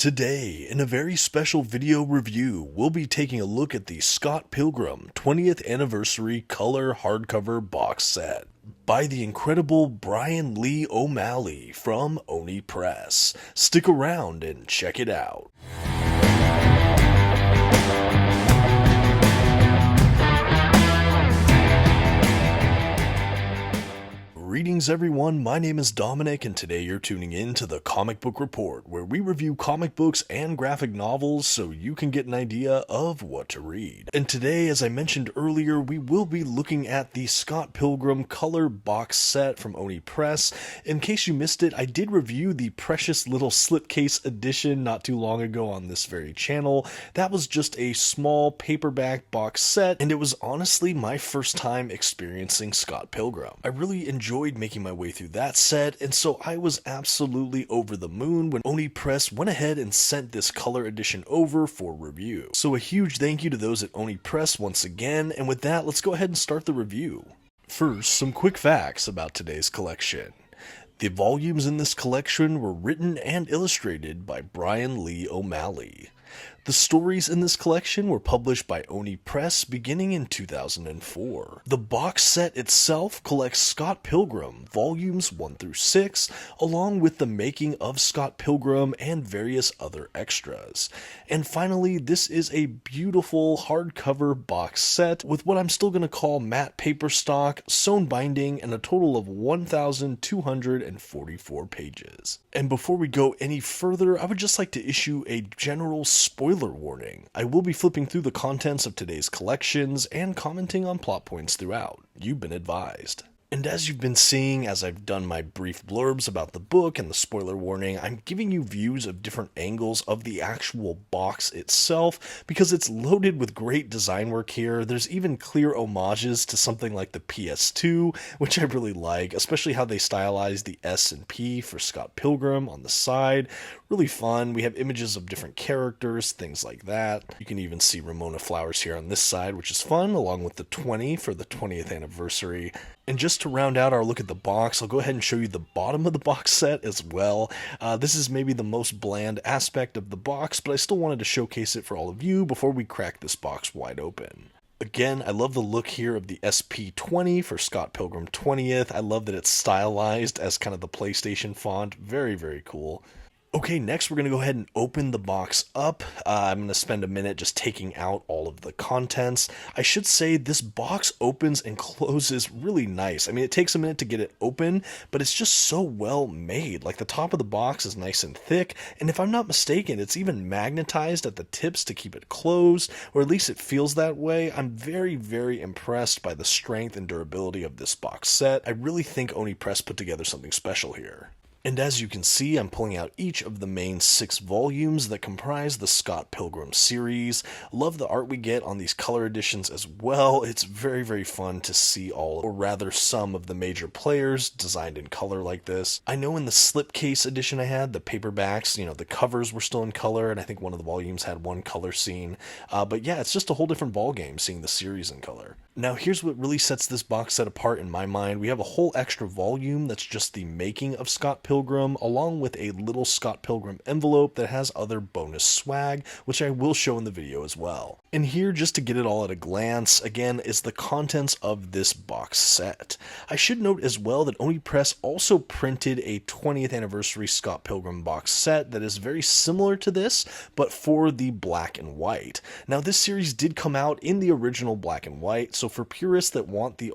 Today, in a very special video review, we'll be taking a look at the Scott Pilgrim 20th Anniversary Color Hardcover Box Set by the incredible Bryan Lee O'Malley from Oni Press. Stick around and check it out. Greetings everyone, my name is Dominic and today you're tuning in to the Comic Book Report, where we review comic books and graphic novels so you can get an idea of what to read. And today, as I mentioned earlier, we will be looking at the Scott Pilgrim Color Box Set from Oni Press. In case you missed it, I did review the precious little slipcase edition not too long ago on this very channel. That was just a small paperback box set, and it was honestly my first time experiencing Scott Pilgrim. I really enjoyed making my way through that set, and so I was absolutely over the moon when Oni Press went ahead and sent this color edition over for review. So a huge thank you to those at Oni Press once again, and with that, let's go ahead and start the review. First, some quick facts about today's collection. The volumes in this collection were written and illustrated by Bryan Lee O'Malley. The stories in this collection were published by Oni Press beginning in 2004. The box set itself collects Scott Pilgrim volumes 1 through 6, along with the making of Scott Pilgrim and various other extras. And finally, this is a beautiful hardcover box set with what I'm still going to call matte paper stock, sewn binding, and a total of 1,244 pages. And before we go any further, I would just like to issue a general spoiler warning. I will be flipping through the contents of today's collections and commenting on plot points throughout. You've been advised. And as you've been seeing, as I've done my brief blurbs about the book and the spoiler warning, I'm giving you views of different angles of the actual box itself because it's loaded with great design work here. There's even clear homages to something like the PS2, which I really like, especially how they stylized the S and P for Scott Pilgrim on the side. Really fun. We have images of different characters, things like that. You can even see Ramona Flowers here on this side, which is fun, along with the 20 for the 20th anniversary. And just to round out our look at the box, I'll go ahead and show you the bottom of the box set as well. This is maybe the most bland aspect of the box, but I still wanted to showcase it for all of you before we crack this box wide open. Again, I love the look here of the SP20 for Scott Pilgrim 20th. I love that it's stylized as kind of the PlayStation font. Very, very cool. Okay, next we're going to go ahead and open the box up. I'm going to spend a minute just taking out all of the contents. I should say this box opens and closes really nice. I mean, it takes a minute to get it open, but it's just so well made. Like the top of the box is nice and thick, and if I'm not mistaken, it's even magnetized at the tips to keep it closed, or at least it feels that way. I'm very, very impressed by the strength and durability of this box set. I really think Oni Press put together something special here. And as you can see, I'm pulling out each of the main 6 volumes that comprise the Scott Pilgrim series. Love the art we get on these color editions as well. It's very, very fun to see all, or rather some of the major players designed in color like this. I know in the slipcase edition I had, the paperbacks, the covers were still in color, and I think one of the volumes had one color scene. But yeah, it's just a whole different ballgame seeing the series in color. Now here's what really sets this box set apart in my mind. We have a whole extra volume that's just the making of Scott Pilgrim, along with a little Scott Pilgrim envelope that has other bonus swag, which I will show in the video as well. And here, just to get it all at a glance, again, is the contents of this box set. I should note as well that Oni Press also printed a 20th anniversary Scott Pilgrim box set that is very similar to this, but for the black and white. Now this series did come out in the original black and white, so for purists that want the,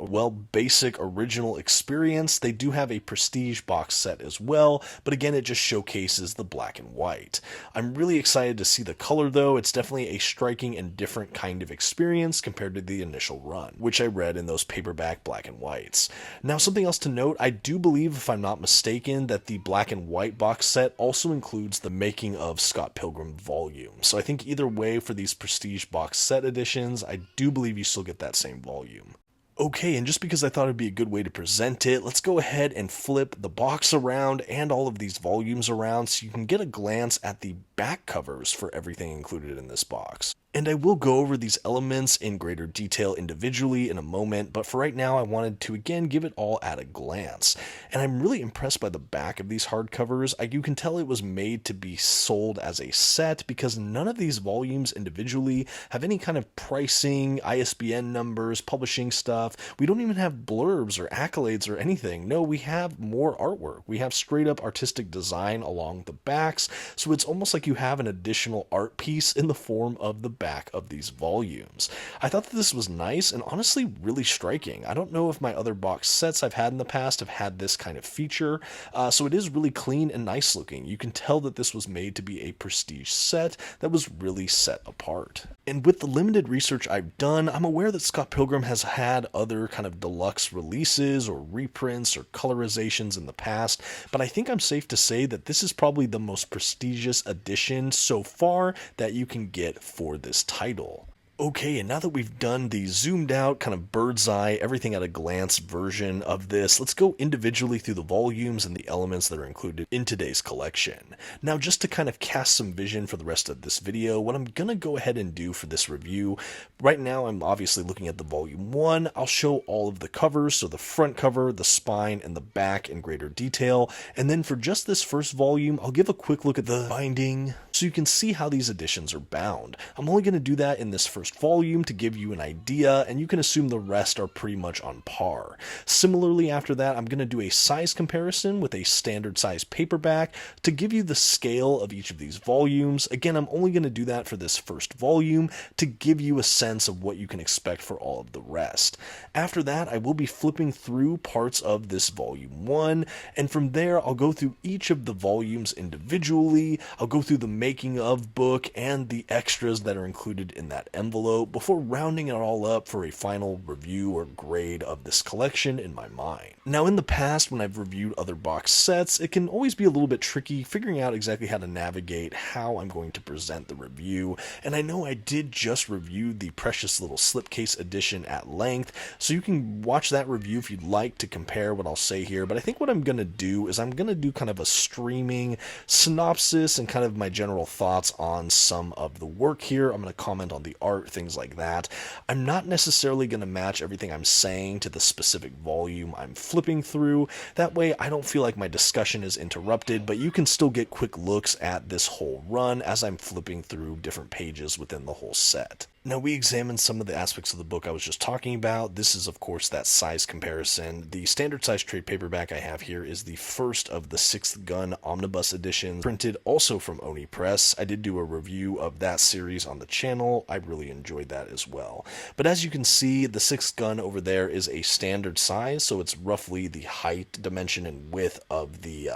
basic original experience, they do have a prestige box set as well, but again, it just showcases the black and white. I'm really excited to see the color though. It's definitely a striking and different kind of experience compared to the initial run, which I read in those paperback black and whites. Now, something else to note, I do believe, if I'm not mistaken, that the black and white box set also includes the making of Scott Pilgrim volume. So I think either way for these prestige box set editions, I do believe you still get that same volume. Okay, and just because I thought it'd be a good way to present it, let's go ahead and flip the box around and all of these volumes around so you can get a glance at the back covers for everything included in this box. And I will go over these elements in greater detail individually in a moment, but for right now I wanted to again give it all at a glance. And I'm really impressed by the back of these hardcovers. You can tell it was made to be sold as a set because none of these volumes individually have any kind of pricing, ISBN numbers, publishing stuff. We don't even have blurbs or accolades or anything. No, we have more artwork. We have straight up artistic design along the backs, so it's almost like you have an additional art piece in the form of the back of these volumes. I thought that this was nice and honestly really striking. I don't know if my other box sets I've had in the past have had this kind of feature, so it is really clean and nice looking. You can tell that this was made to be a prestige set that was really set apart. And with the limited research I've done, I'm aware that Scott Pilgrim has had other kind of deluxe releases or reprints or colorizations in the past, but I think I'm safe to say that this is probably the most prestigious edition so far that you can get for this title. Okay, and now that we've done the zoomed out, kind of bird's eye, everything at a glance version of this, let's go individually through the volumes and the elements that are included in today's collection. Now, just to kind of cast some vision for the rest of this video, what I'm going to go ahead and do for this review, right now I'm obviously looking at the volume 1. I'll show all of the covers, so the front cover, the spine, and the back in greater detail, and then for just this first volume, I'll give a quick look at the binding, so you can see how these editions are bound. I'm only going to do that in this first volume to give you an idea, and you can assume the rest are pretty much on par. Similarly, after that, I'm going to do a size comparison with a standard size paperback to give you the scale of each of these volumes. Again, I'm only going to do that for this first volume to give you a sense of what you can expect for all of the rest. After that, I will be flipping through parts of this volume 1, and from there, I'll go through each of the volumes individually. I'll go through the making of book and the extras that are included in that envelope before rounding it all up for a final review or grade of this collection in my mind. Now, in the past, when I've reviewed other box sets, it can always be a little bit tricky figuring out exactly how to navigate how I'm going to present the review, and I know I did just review the precious little slipcase edition at length, so you can watch that review if you'd like to compare what I'll say here, but I think what I'm going to do is I'm going to do kind of a streaming synopsis and kind of my general thoughts on some of the work here. I'm going to comment on the art, things like that. I'm not necessarily going to match everything I'm saying to the specific volume I'm flipping through. That way I don't feel like my discussion is interrupted, but you can still get quick looks at this whole run as I'm flipping through different pages within the whole set. Now, we examined some of the aspects of the book I was just talking about. This is, of course, that size comparison. The standard size trade paperback I have here is the first of the Sixth Gun Omnibus editions, printed also from Oni Press. I did do a review of that series on the channel. I really enjoyed that as well. But as you can see, the Sixth Gun over there is a standard size, so it's roughly the height, dimension, and width of the,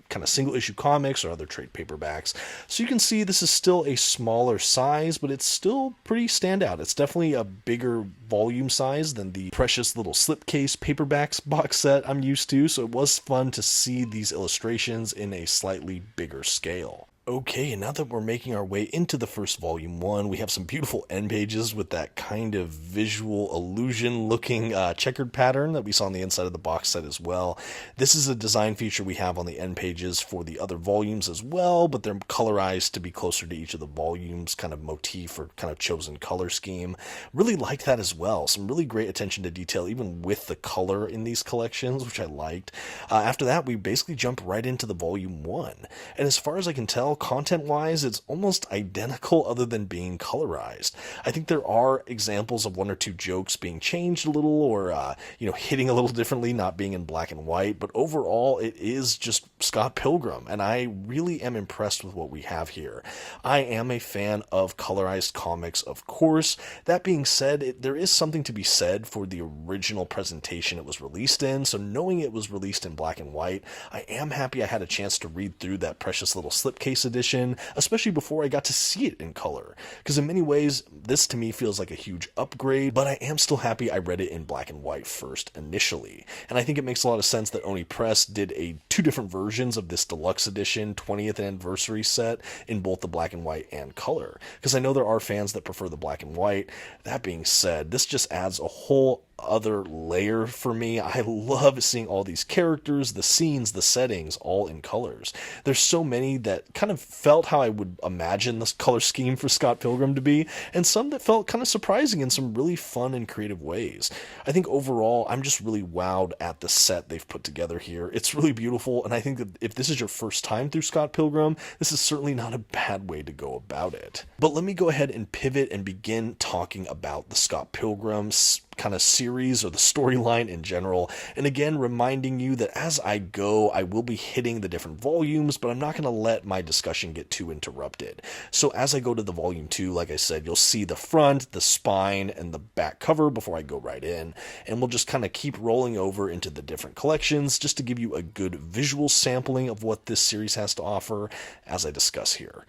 kind of single issue comics or other trade paperbacks. So you can see this is still a smaller size, but it's still pretty standout. It's definitely a bigger volume size than the precious little slipcase paperbacks box set I'm used to, so it was fun to see these illustrations in a slightly bigger scale. Okay, and now that we're making our way into the first volume 1, we have some beautiful end pages with that kind of visual illusion looking checkered pattern that we saw on the inside of the box set as well. This is a design feature we have on the end pages for the other volumes as well, but they're colorized to be closer to each of the volumes, kind of motif or kind of chosen color scheme. Really like that as well. Some really great attention to detail even with the color in these collections, which I liked. After that, we basically jump right into the volume 1. And as far as I can tell, content-wise, it's almost identical other than being colorized. I think there are examples of one or two jokes being changed a little or, hitting a little differently, not being in black and white, but overall it is just Scott Pilgrim, and I really am impressed with what we have here. I am a fan of colorized comics, of course. That being said, there is something to be said for the original presentation it was released in, so knowing it was released in black and white, I am happy I had a chance to read through that precious little slipcase edition, especially before I got to see it in color, because in many ways this to me feels like a huge upgrade, but I am still happy I read it in black and white first initially. And I think it makes a lot of sense that Oni Press did two different versions of this deluxe edition 20th anniversary set in both the black and white and color, because I know there are fans that prefer the black and white. That being said, this just adds a whole other layer for me. I love seeing all these characters, the scenes, the settings, all in colors. There's so many that kind of felt how I would imagine this color scheme for Scott Pilgrim to be, and some that felt kind of surprising in some really fun and creative ways. I think overall, I'm just really wowed at the set they've put together here. It's really beautiful, and I think that if this is your first time through Scott Pilgrim, this is certainly not a bad way to go about it. But let me go ahead and pivot and begin talking about the Scott Pilgrim kind of series or the storyline in general, and again reminding you that as I go, I will be hitting the different volumes, but I'm not going to let my discussion get too interrupted. So as I go to the volume 2, like I said, you'll see the front, the spine, and the back cover before I go right in, and we'll just kind of keep rolling over into the different collections just to give you a good visual sampling of what this series has to offer as I discuss here.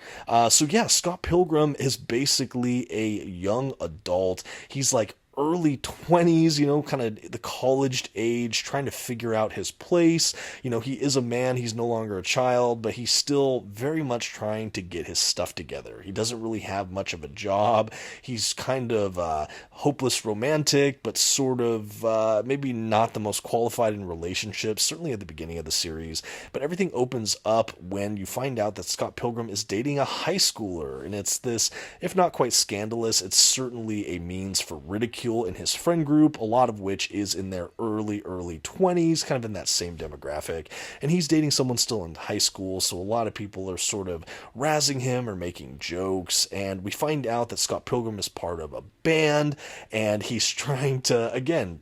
So yeah, Scott Pilgrim is basically a young adult. He's like early 20s, kind of the college age, trying to figure out his place. He is a man, he's no longer a child, but he's still very much trying to get his stuff together. He doesn't really have much of a job. He's kind of hopeless romantic, but sort of maybe not the most qualified in relationships, certainly at the beginning of the series. But everything opens up when you find out that Scott Pilgrim is dating a high schooler, and it's this, if not quite scandalous, it's certainly a means for ridicule in his friend group, a lot of which is in their early 20s, kind of in that same demographic. And he's dating someone still in high school, so a lot of people are sort of razzing him or making jokes. And we find out that Scott Pilgrim is part of a band, and he's trying to, again,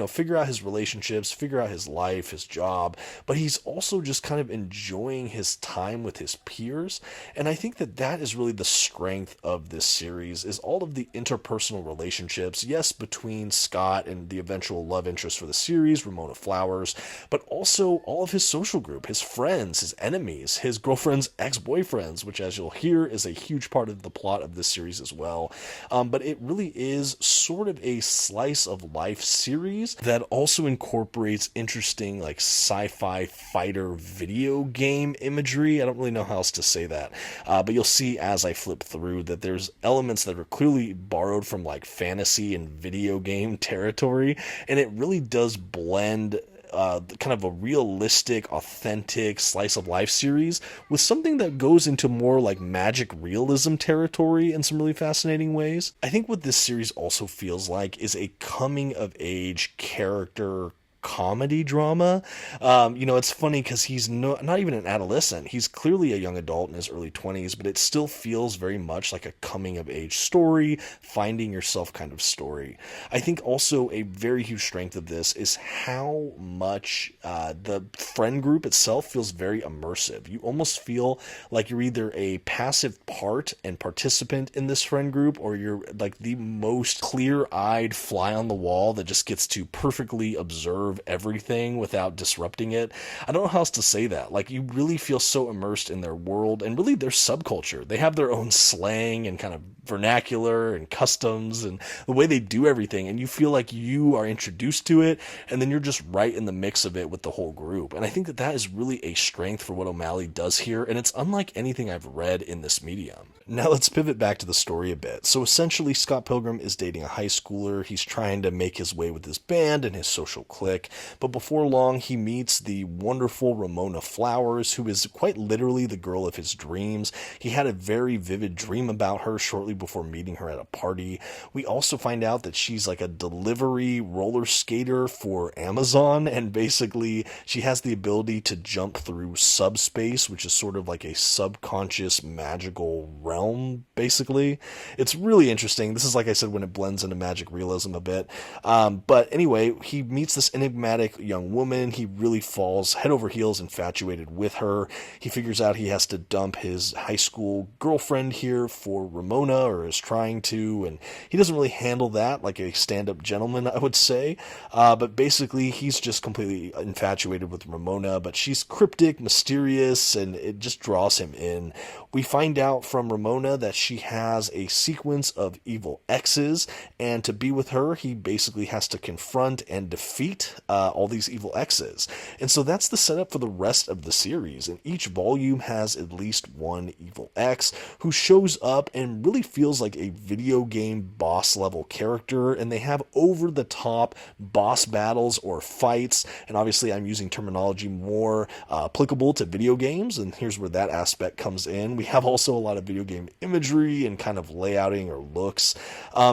figure out his relationships, figure out his life, his job, but he's also just kind of enjoying his time with his peers. And I think that that is really the strength of this series, is all of the interpersonal relationships, yes, between Scott and the eventual love interest for the series, Ramona Flowers, but also all of his social group, his friends, his enemies, his girlfriend's ex-boyfriends, which, as you'll hear, is a huge part of the plot of this series as well. But it really is sort of a slice of life series that also incorporates interesting like sci-fi fighter video game imagery. I don't really know how else to say that, but you'll see as I flip through that there's elements that are clearly borrowed from like fantasy and video game territory, and it really does blend kind of a realistic, authentic slice of life series with something that goes into more like magic realism territory in some really fascinating ways. I think what this series also feels like is a coming of age character comedy drama. It's funny because he's not even an adolescent. He's clearly a young adult in his early 20s, but it still feels very much like a coming of age story, finding yourself kind of story. I think also a very huge strength of this is how much the friend group itself feels very immersive. You almost feel like you're either a passive part and participant in this friend group, or you're like the most clear-eyed fly on the wall that just gets to perfectly observe everything without disrupting it. I don't know how else to say that. Like, you really feel so immersed in their world and really their subculture. They have their own slang and kind of vernacular and customs and the way they do everything, and you feel like you are introduced to it, and then you're just right in the mix of it with the whole group. And I think that that is really a strength for what O'Malley does here, and it's unlike anything I've read in this medium. Now let's pivot back to the story a bit. So essentially, Scott Pilgrim is dating a high schooler. He's trying to make his way with his band and his social clique, but before long he meets the wonderful Ramona Flowers, who is quite literally the girl of his dreams. He had a very vivid dream about her shortly before meeting her at a party. We also find out that she's like a delivery roller skater for Amazon, and basically she has the ability to jump through subspace, which is sort of like a subconscious magical realm, basically. It's really interesting. This is, like I said, when it blends into magic realism a bit. But anyway, he meets this enigmatic young woman. He really falls head over heels infatuated with her. He figures out he has to dump his high school girlfriend here for Ramona, or is trying to, and he doesn't really handle that like a stand-up gentleman, I would say. But basically, he's just completely infatuated with Ramona, but she's cryptic, mysterious, and it just draws him in. We find out from Ramona that she has a sequence of evil exes, and to be with her, he basically has to confront and defeat all these evil X's. And so that's the setup for the rest of the series, and each volume has at least one evil X who shows up and really feels like a video game boss level character, and they have over the top boss battles or fights. And obviously I'm using terminology more applicable to video games, and here's where that aspect comes in. We have also a lot of video game imagery and kind of layouting or looks.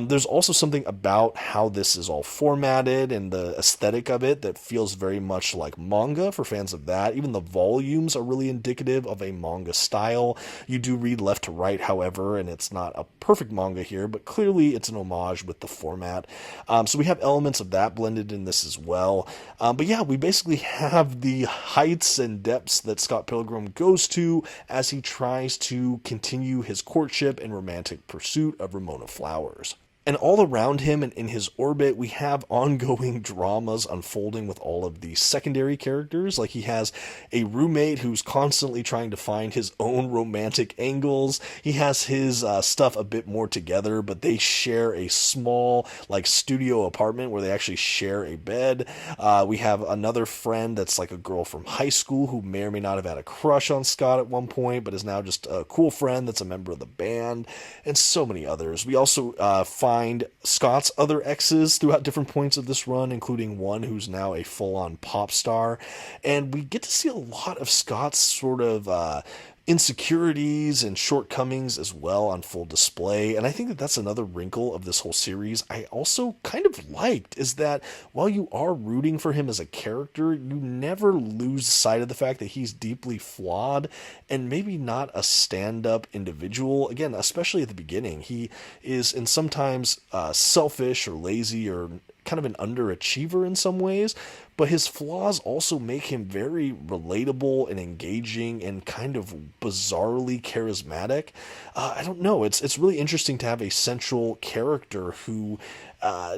There's also something about how this is all formatted and the aesthetic of it that feels very much like manga for fans of that. Even the volumes are really indicative of a manga style. You do read left to right, however, and it's not a perfect manga here, but clearly it's an homage with the format. So we have elements of that blended in this as well. But yeah, we basically have the heights and depths that Scott Pilgrim goes to as he tries to continue his courtship and romantic pursuit of Ramona Flowers. And all around him and in his orbit, we have ongoing dramas unfolding with all of these secondary characters. Like, he has a roommate who's constantly trying to find his own romantic angles. He has his stuff a bit more together, but they share a small, like, studio apartment where they actually share a bed. We have another friend that's like a girl from high school who may or may not have had a crush on Scott at one point, but is now just a cool friend that's a member of the band, and so many others. We also find Scott's other exes throughout different points of this run, including one who's now a full-on pop star, and we get to see a lot of Scott's sort of insecurities and shortcomings as well on full display. And I think that that's another wrinkle of this whole series I also kind of liked, is that while you are rooting for him as a character, you never lose sight of the fact that he's deeply flawed and maybe not a stand-up individual. Again, especially at the beginning, he is in sometimes selfish or lazy or kind of an underachiever in some ways, but his flaws also make him very relatable and engaging and kind of bizarrely charismatic. I don't know. It's really interesting to have a central character who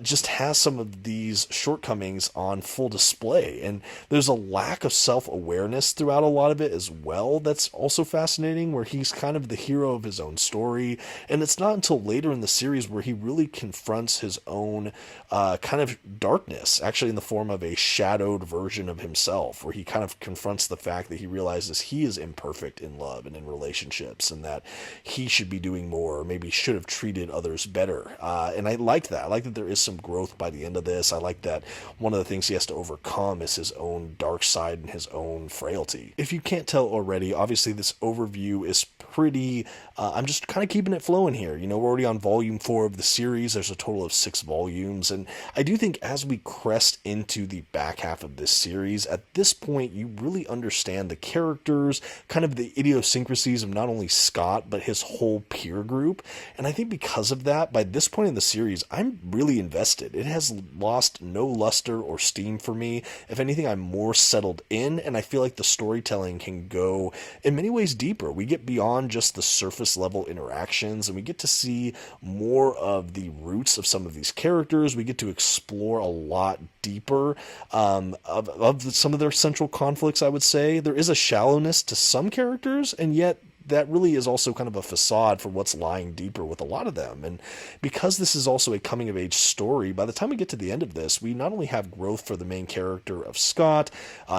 just has some of these shortcomings on full display. And there's a lack of self-awareness throughout a lot of it as well that's also fascinating, where he's kind of the hero of his own story. And it's not until later in the series where he really confronts his own kind of darkness, actually in the form of a shadowed version of himself, where he kind of confronts the fact that he realizes he is imperfect in love and in relationships, and that he should be doing more, or maybe should have treated others better. And I like that. I like that there is some growth by the end of this. I like that one of the things he has to overcome is his own dark side and his own frailty. If you can't tell already, obviously this overview is pretty, I'm just kind of keeping it flowing here. You know, we're already on volume 4 of the series. There's a total of 6 volumes, and I do think as we crest into the back half of this series, at this point you really understand the characters, kind of the idiosyncrasies of not only Scott but his whole peer group. And I think because of that, by this point in the series, I'm really invested. It has lost no luster or steam for me. If anything, I'm more settled in, and I feel like the storytelling can go in many ways deeper. We get beyond just the surface level interactions, and we get to see more of the roots of some of these characters. We get to explore a lot deeper of some of their central conflicts, I would say. There is a shallowness to some characters, and yet that really is also kind of a facade for what's lying deeper with a lot of them. And because this is also a coming-of-age story, by the time we get to the end of this, we not only have growth for the main character of Scott,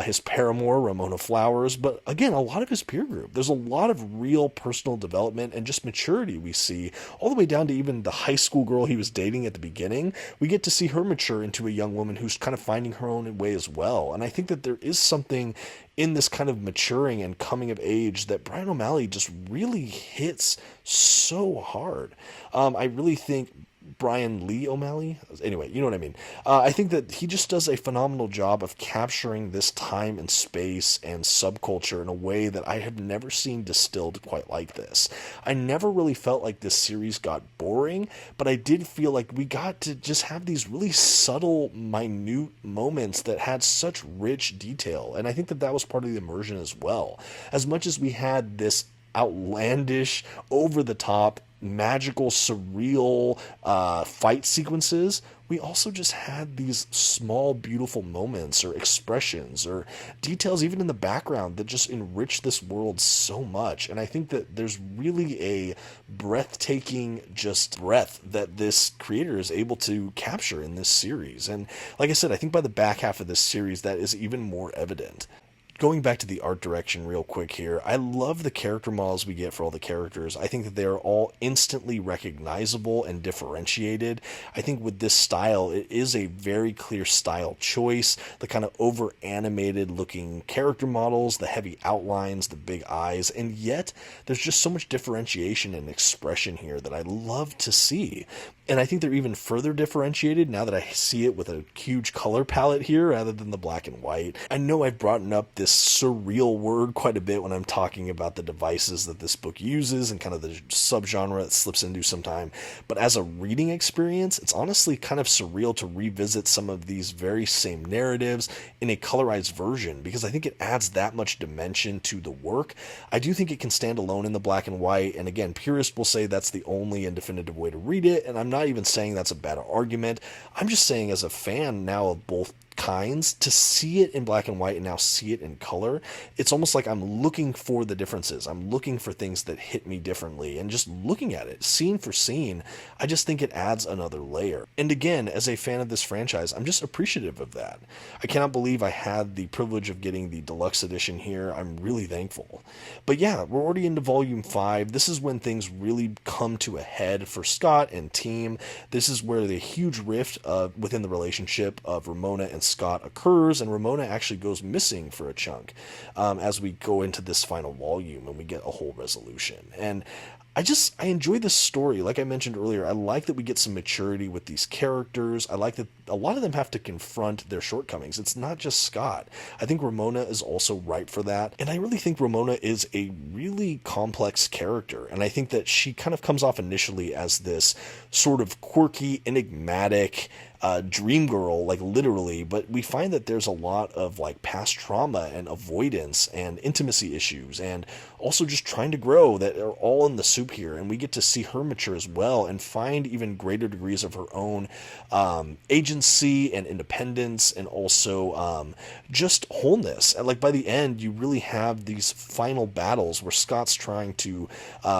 his paramour, Ramona Flowers, but again, a lot of his peer group. There's a lot of real personal development and just maturity we see, all the way down to even the high school girl he was dating at the beginning. We get to see her mature into a young woman who's kind of finding her own way as well. And I think that there is something in this kind of maturing and coming of age that Bryan O'Malley just really hits so hard. I really think Brian Lee O'Malley. Anyway, you know what I mean. I think that he just does a phenomenal job of capturing this time and space and subculture in a way that I have never seen distilled quite like this. I never really felt like this series got boring, but I did feel like we got to just have these really subtle, minute moments that had such rich detail. And I think that that was part of the immersion as well. As much as we had this outlandish, over-the-top, magical, surreal fight sequences, we also just had these small, beautiful moments or expressions or details even in the background that just enrich this world so much. And I think that there's really a breathtaking just breath that this creator is able to capture in this series. And like I said, I think by the back half of this series, that is even more evident. Going back to the art direction real quick here, I love the character models we get for all the characters. I think that they are all instantly recognizable and differentiated. I think with this style, it is a very clear style choice. The kind of over animated looking character models, the heavy outlines, the big eyes, and yet there's just so much differentiation and expression here that I love to see. And I think they're even further differentiated now that I see it with a huge color palette here rather than the black and white. I know I've brought up this surreal word quite a bit when I'm talking about the devices that this book uses and kind of the subgenre it slips into sometime. But as a reading experience, it's honestly kind of surreal to revisit some of these very same narratives in a colorized version because I think it adds that much dimension to the work. I do think it can stand alone in the black and white. And again, purists will say that's the only and definitive way to read it. And I'm not even saying that's a bad argument. I'm just saying as a fan now of both kinds, to see it in black and white and now see it in color, it's almost like I'm looking for the differences. I'm looking for things that hit me differently, and just looking at it scene for scene, I just think it adds another layer. And again, as a fan of this franchise, I'm just appreciative of that. I cannot believe I had the privilege of getting the deluxe edition here. I'm really thankful. But yeah, we're already into volume 5. This is when things really come to a head for Scott and team. This is where the huge rift within the relationship of Ramona and Scott occurs, and Ramona actually goes missing for a chunk as we go into this final volume and we get a whole resolution. And I enjoy this story. Like I mentioned earlier, I like that we get some maturity with these characters. I like that a lot of them have to confront their shortcomings. It's not just Scott. I think Ramona is also ripe for that. And I really think Ramona is a really complex character. And I think that she kind of comes off initially as this sort of quirky, enigmatic, dream girl, like literally, but we find that there's a lot of like past trauma and avoidance and intimacy issues and also just trying to grow that are all in the soup here, and we get to see her mature as well and find even greater degrees of her own agency and independence and also just wholeness. And like by the end, you really have these final battles where Scott's trying to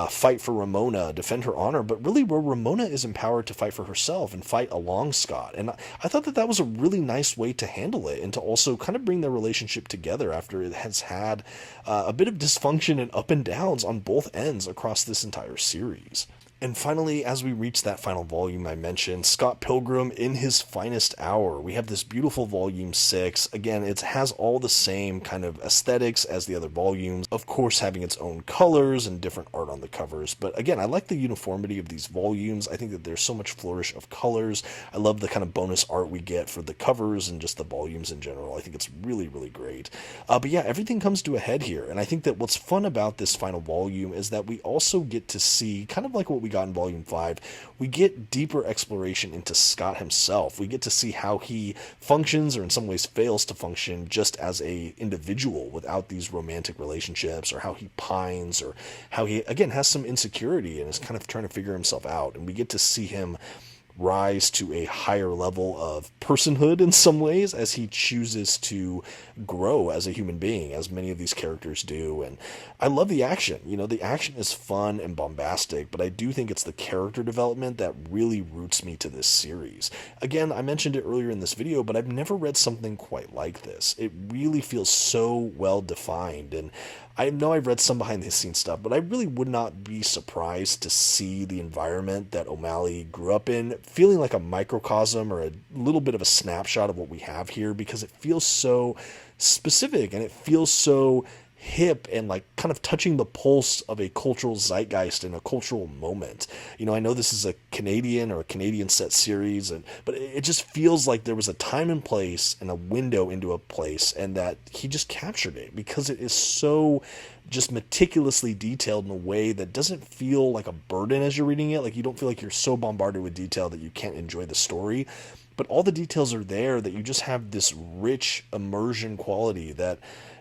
fight for Ramona, defend her honor, but really where Ramona is empowered to fight for herself and fight along Scott. And I thought that that was a really nice way to handle it and to also kind of bring their relationship together after it has had a bit of dysfunction and up and downs on both ends across this entire series. And finally, as we reach that final volume I mentioned, Scott Pilgrim in his finest hour, we have this beautiful volume 6. Again, it has all the same kind of aesthetics as the other volumes, of course having its own colors and different art on the covers. But again, I like the uniformity of these volumes. I think that there's so much flourish of colors. I love the kind of bonus art we get for the covers and just the volumes in general. I think it's really, really great. But yeah, everything comes to a head here. And I think that what's fun about this final volume is that we also get to see, kind of like what we got in volume 5, we get deeper exploration into Scott himself. We get to see how he functions, or in some ways fails to function, just as a individual without these romantic relationships, or how he pines, or how he again has some insecurity and is kind of trying to figure himself out. And we get to see him rise to a higher level of personhood in some ways as he chooses to grow as a human being, as many of these characters do. And I love the action. You know, the action is fun and bombastic, but I do think it's the character development that really roots me to this series. Again, I mentioned it earlier in this video, but I've never read something quite like this. It really feels so well defined, and I know I've read some behind the scenes stuff, but I really would not be surprised to see the environment that O'Malley grew up in feeling like a microcosm or a little bit of a snapshot of what we have here, because it feels so specific and it feels so hip and like kind of touching the pulse of a cultural zeitgeist in a cultural moment. You know, I know this is a Canadian or a Canadian set series, but it just feels like there was a time and place and a window into a place, and that he just captured it because it is so just meticulously detailed in a way that doesn't feel like a burden as you're reading it. Like, you don't feel like you're so bombarded with detail that you can't enjoy the story, but all the details are there that you just have this rich immersion quality that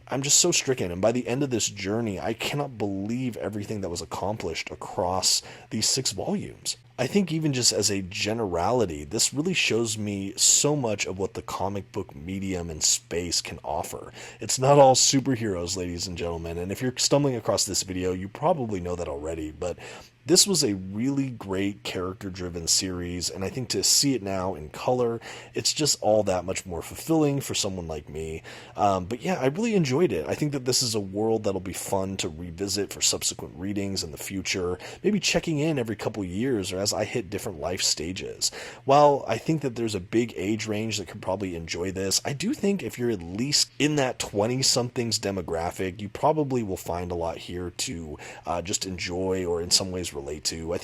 I'm just so stricken. And by the end of this journey, I cannot believe everything that was accomplished across these 6 volumes. I think even just as a generality, this really shows me so much of what the comic book medium and space can offer. It's not all superheroes, ladies and gentlemen, and if you're stumbling across this video, you probably know that already, but this was a really great character-driven series, and I think to see it now in color, it's just all that much more fulfilling for someone like me. But yeah, I really enjoyed it. I think that this is a world that'll be fun to revisit for subsequent readings in the future, maybe checking in every couple years or as I hit different life stages. While I think that there's a big age range that could probably enjoy this, I do think if you're at least in that 20-somethings demographic, you probably will find a lot here to just enjoy or in some ways relate to. I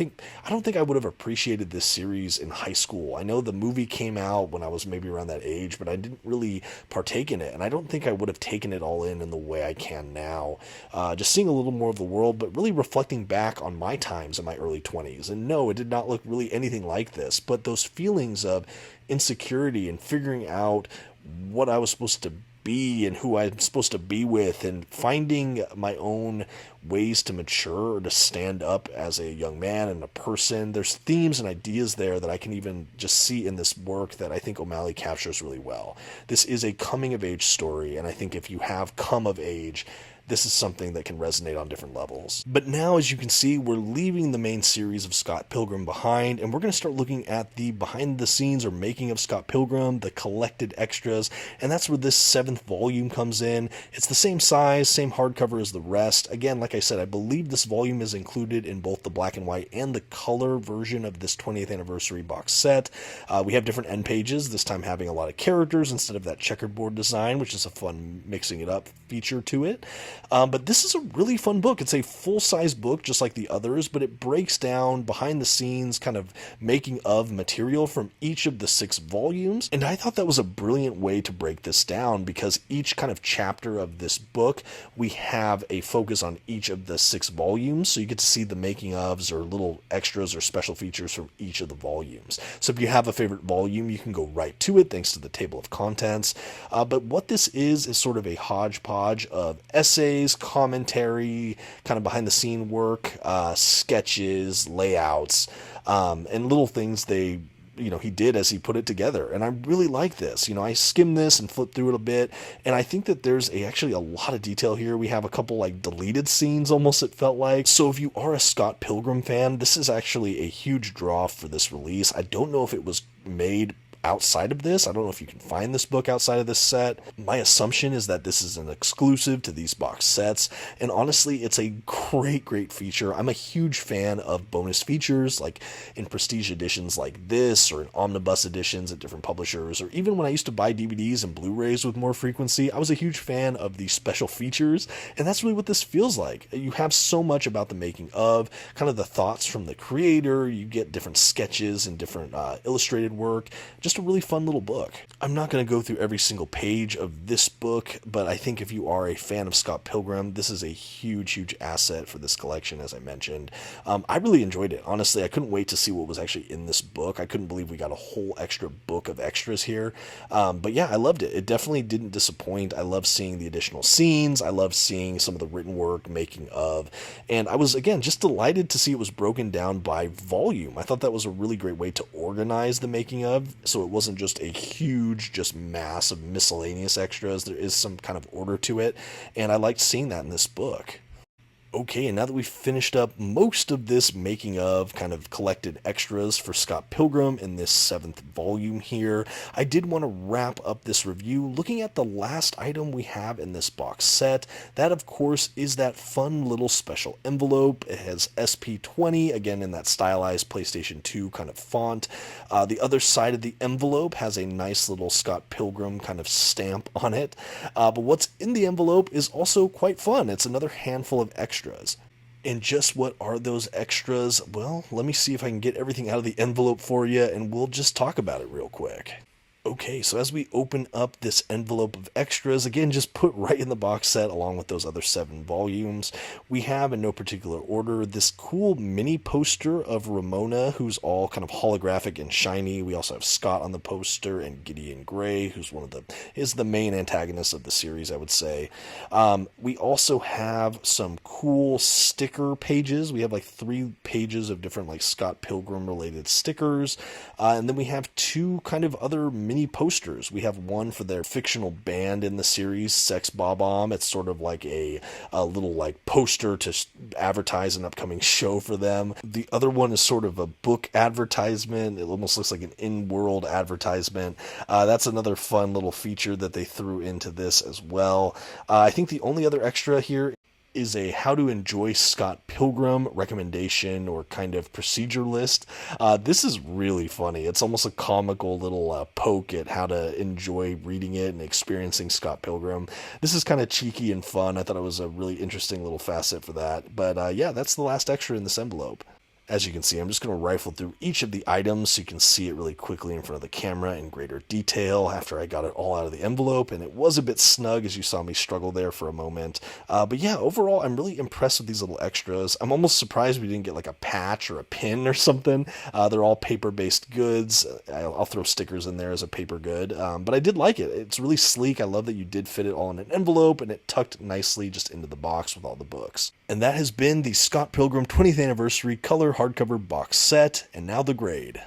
don't think I would have appreciated this series in high school. I know the movie came out when I was maybe around that age, but I didn't really partake in it, and I don't think I would have taken it all in the way I can now. Just seeing a little more of the world, but really reflecting back on my times in my early 20s. And no, it did not look really anything like this, but those feelings of insecurity and figuring out what I was supposed to be and who I'm supposed to be with, and finding my own ways to mature or to stand up as a young man and a person. There's themes and ideas there that I can even just see in this work that I think O'Malley captures really well. This is a coming of age story, and I think if you have come of age, this is something that can resonate on different levels. But now, as you can see, we're leaving the main series of Scott Pilgrim behind, and we're going to start looking at the behind the scenes or making of Scott Pilgrim, the collected extras, and that's where this 7th volume comes in. It's the same size, same hardcover as the rest. Again, like I said, I believe this volume is included in both the black and white and the color version of this 20th anniversary box set. We have different end pages, this time having a lot of characters instead of that checkerboard design, which is a fun mixing it up feature to it. But this is a really fun book. It's a full-size book, just like the others, but it breaks down behind-the-scenes kind of making-of material from each of the 6 volumes. And I thought that was a brilliant way to break this down, because each kind of chapter of this book, we have a focus on each of the 6 volumes, so you get to see the making-ofs or little extras or special features from each of the volumes. So if you have a favorite volume, you can go right to it, thanks to the table of contents. But what this is sort of a hodgepodge of essays, commentary, kind of behind the scene work, sketches, layouts, and little things he did as he put it together. And I really like this. I skimmed this and flipped through it a bit, and I think that there's actually a lot of detail here. We have a couple deleted scenes almost, it felt like. So if you are a Scott Pilgrim fan, this is actually a huge draw for this release. I don't know if it was made outside of this. I don't know if you can find this book outside of this set. My assumption is that this is an exclusive to these box sets, and honestly, it's a great feature. I'm a huge fan of bonus features, like in prestige editions like this, or in omnibus editions at different publishers, or even when I used to buy DVDs and Blu-rays with more frequency, I was a huge fan of these special features, and that's really what this feels like. You have so much about the making of, kind of the thoughts from the creator, you get different sketches and different illustrated work, just a really fun little book. I'm not going to go through every single page of this book, but I think if you are a fan of Scott Pilgrim, this is a huge asset for this collection, as I mentioned. I really enjoyed it. Honestly, I couldn't wait to see what was actually in this book. I couldn't believe we got a whole extra book of extras here. But yeah, I loved it. It definitely didn't disappoint. I love seeing the additional scenes. I love seeing some of the written work, making of, and I was, again, just delighted to see it was broken down by volume. I thought that was a really great way to organize the making of, so it wasn't just a huge, just mass of miscellaneous extras. There is some kind of order to it, and I liked seeing that in this book. Okay, and now that we've finished up most of this making of kind of collected extras for Scott Pilgrim in this 7th volume here, I did want to wrap up this review looking at the last item we have in this box set. That, of course, is that fun little special envelope. It has SP20, again in that stylized PlayStation 2 kind of font. The other side of the envelope has a nice little Scott Pilgrim kind of stamp on it. But what's in the envelope is also quite fun. It's another handful of extras. And just what are those extras? Well, let me see if I can get everything out of the envelope for you, and we'll just talk about it real quick. Okay, so as we open up this envelope of extras, again, just put right in the box set along with those other 7 volumes, we have, in no particular order, this cool mini poster of Ramona, who's all kind of holographic and shiny. We also have Scott on the poster and Gideon Gray, who's is the main antagonist of the series, I would say. We also have some cool sticker pages. We have like 3 pages of different like Scott Pilgrim related stickers, and then we have 2 kind of other mini posters. We have one for their fictional band in the series, Sex Bob-omb. It's sort of like a little like poster to advertise an upcoming show for them. The other one is sort of a book advertisement. It almost looks like an in-world advertisement. That's another fun little feature that they threw into this as well. I think the only other extra here is a how to enjoy Scott Pilgrim recommendation or kind of procedure list. This is really funny. It's almost a comical little poke at how to enjoy reading it and experiencing Scott Pilgrim. This is kind of cheeky and fun. I thought it was a really interesting little facet for that. But yeah, that's the last extra in this envelope. As you can see, I'm just going to rifle through each of the items so you can see it really quickly in front of the camera in greater detail after I got it all out of the envelope, and it was a bit snug as you saw me struggle there for a moment. But yeah, overall, I'm really impressed with these little extras. I'm almost surprised we didn't get like a patch or a pin or something. They're all paper-based goods. I'll throw stickers in there as a paper good, but I did like it. It's really sleek. I love that you did fit it all in an envelope, and it tucked nicely just into the box with all the books. And that has been the Scott Pilgrim 20th Anniversary Color Hardcover Box Set, and now the grade.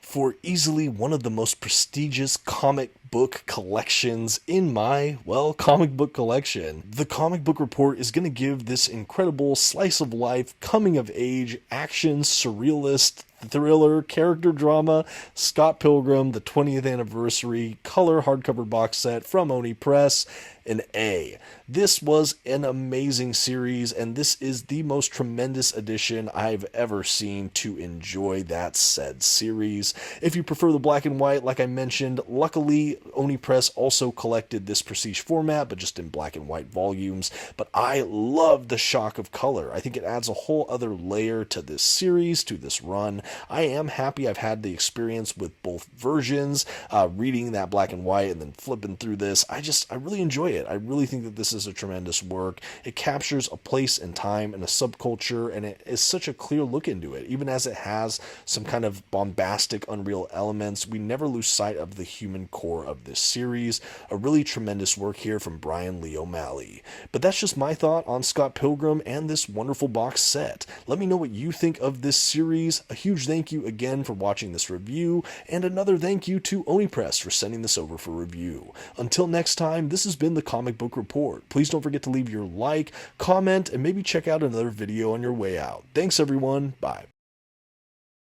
For easily one of the most prestigious comic book collections in my, well, comic book collection, The Comic Book Report is going to give this incredible slice of life, coming of age, action, surrealist, thriller, character drama, Scott Pilgrim, the 20th Anniversary Color Hardcover Box Set from Oni Press, an A. This was an amazing series, and this is the most tremendous edition I've ever seen to enjoy that said series. If you prefer the black and white, like I mentioned, luckily Oni Press also collected this prestige format, but just in black and white volumes. But I love the shock of color. I think it adds a whole other layer to this series, to this run. I am happy I've had the experience with both versions, reading that black and white and then flipping through this. I really enjoy it. I really think that this is a tremendous work. It captures a place and time and a subculture, and it is such a clear look into it. Even as it has some kind of bombastic, unreal elements, we never lose sight of the human core of this series. A really tremendous work here from Bryan Lee O'Malley. But that's just my thought on Scott Pilgrim and this wonderful box set. Let me know what you think of this series. A huge thank you again for watching this review, and another thank you to Oni Press for sending this over for review. Until next time, this has been the Comic Book Report. Please don't forget to leave your like, comment, and maybe check out another video on your way out. Thanks everyone. Bye.